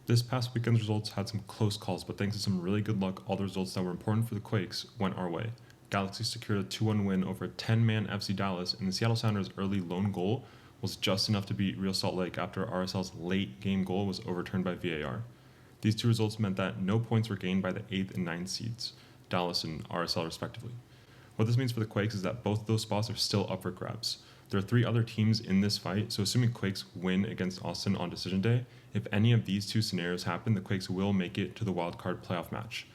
This past weekend's results had some close calls, but thanks to some really good luck, all the results that were important for the Quakes went our way. Galaxy secured a 2-1 win over 10-man FC Dallas, and the Seattle Sounders' early lone goal was just enough to beat Real Salt Lake after RSL's late game goal was overturned by VAR. These two results meant that no points were gained by the 8th and 9th seeds, Dallas and RSL respectively. What this means for the Quakes is that both of those spots are still up for grabs. There are 3 other teams in this fight, so assuming Quakes win against Austin on Decision Day, if any of these 2 scenarios happen, the Quakes will make it to the wildcard playoff match.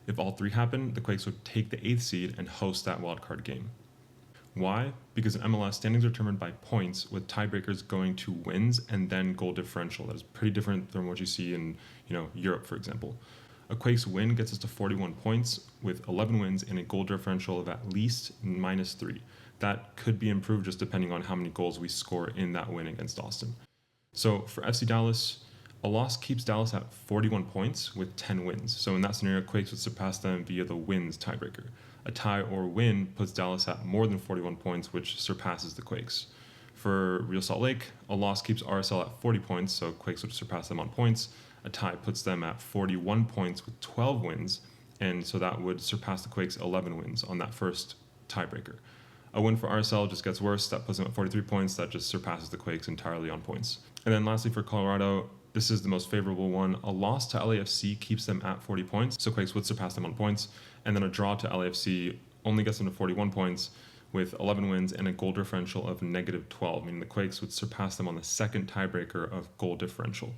If all 3 happen, the Quakes would take the 8th seed and host that wildcard game. Why? Because in MLS, standings are determined by points, with tiebreakers going to wins and then goal differential. That is pretty different than what you see in Europe, for example. A Quakes win gets us to 41 points with 11 wins and a goal differential of at least -3. That could be improved just depending on how many goals we score in that win against Austin. So for FC Dallas, a loss keeps Dallas at 41 points with 10 wins. So in that scenario, Quakes would surpass them via the wins tiebreaker. A tie or win puts Dallas at more than 41 points, which surpasses the Quakes. For Real Salt Lake, a loss keeps RSL at 40 points, so Quakes would surpass them on points. A tie puts them at 41 points with 12 wins, and so that would surpass the Quakes' 11 wins on that first tiebreaker. A win for RSL just gets worse. That puts them at 43 points. That just surpasses the Quakes entirely on points. And then lastly for Colorado, this is the most favorable one. A loss to LAFC keeps them at 40 points, so Quakes would surpass them on points. And then a draw to LAFC only gets them to 41 points with 11 wins and a goal differential of -12, meaning the Quakes would surpass them on the second tiebreaker of goal differential.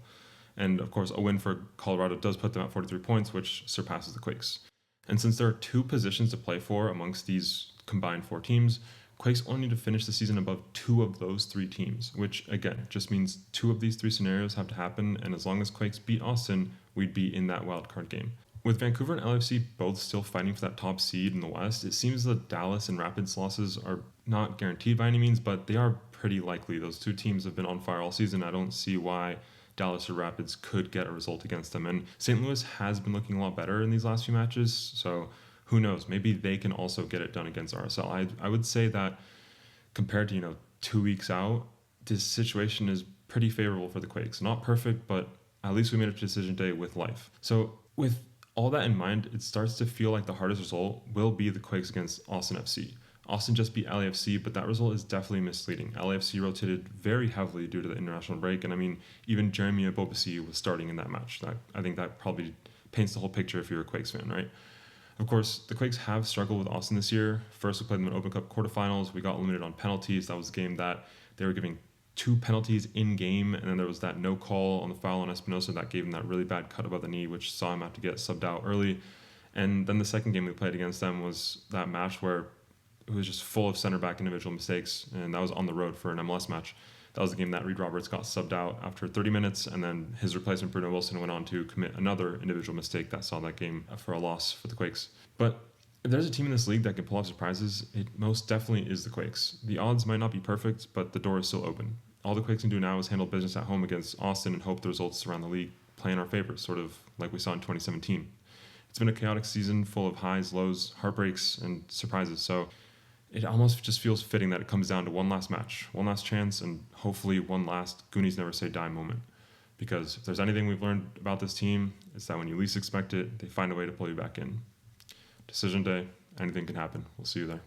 And of course, a win for Colorado does put them at 43 points, which surpasses the Quakes. And since there are 2 positions to play for amongst these combined 4 teams, Quakes only need to finish the season above 2 of those 3 teams, which again just means 2 of these 3 scenarios have to happen, and as long as Quakes beat Austin, we'd be in that wildcard game. With Vancouver and LAFC both still fighting for that top seed in the West, it seems that Dallas and Rapids losses are not guaranteed by any means, but they are pretty likely. Those 2 teams have been on fire all season. I don't see why Dallas or Rapids could get a result against them. And St. Louis has been looking a lot better in these last few matches, so who knows? Maybe they can also get it done against RSL. I would say that compared to 2 weeks out, this situation is pretty favorable for the Quakes. Not perfect, but at least we made it to Decision Day with life. So with all that in mind, it starts to feel like the hardest result will be the Quakes against Austin FC. Austin just beat LAFC, but that result is definitely misleading. LAFC rotated very heavily due to the international break, and I mean, even Jeremy Ebobisse was starting in that match. I think that probably paints the whole picture if you're a Quakes fan, right? Of course, the Quakes have struggled with Austin this year. First, we played them in Open Cup quarterfinals. We got eliminated on penalties. That was a game that they were giving 2 penalties in-game, and then there was that no call on the foul on Espinosa that gave him that really bad cut above the knee, which saw him have to get subbed out early. And then the second game we played against them was that match where it was just full of center back individual mistakes, and that was on the road for an MLS match. That was the game that Reed Roberts got subbed out after 30 minutes, and then his replacement, Bruno Wilson, went on to commit another individual mistake that saw that game for a loss for the Quakes. But if there's a team in this league that can pull off surprises, it most definitely is the Quakes. The odds might not be perfect, but the door is still open. All the Quakes can do now is handle business at home against Austin and hope the results around the league play in our favor, sort of like we saw in 2017. It's been a chaotic season full of highs, lows, heartbreaks, and surprises, so it almost just feels fitting that it comes down to one last match, one last chance, and hopefully one last Goonies never say die moment. Because if there's anything we've learned about this team, it's that when you least expect it, they find a way to pull you back in. Decision Day, anything can happen. We'll see you there.